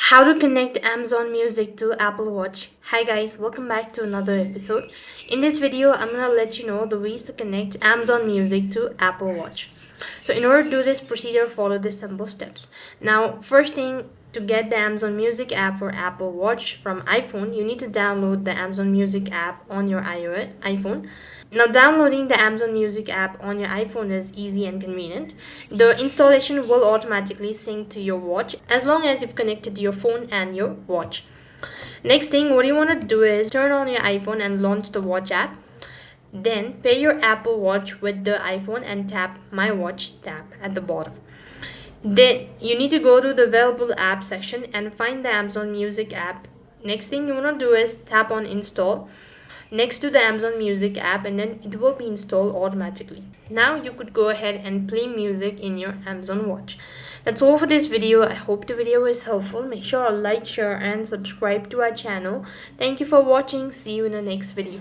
How to connect Amazon Music to Apple Watch. Hi guys, welcome back to another episode. In this video, I'm gonna let you know the ways to connect Amazon Music to Apple Watch. So in order to do this procedure, follow the simple steps. Now, first thing, to get the Amazon Music app for Apple Watch from iPhone, you need to download the Amazon Music app on your iPhone. Now, downloading the Amazon Music app on your iPhone is easy and convenient. The installation will automatically sync to your watch as long as you've connected your phone and your watch. Next thing, what you want to do is turn on your iPhone and launch the watch app. Then pair your Apple Watch with the iPhone and tap My Watch tab at the bottom. Then you need to go to the available app section and find the Amazon Music app. Next thing you want to do is tap on install next to the Amazon Music app, and then it will be installed automatically. Now you could go ahead and play music in your Amazon Watch. That's all for this video. I hope the video was helpful. Make sure to like, share and subscribe to our channel. Thank you for watching. See you in the next video.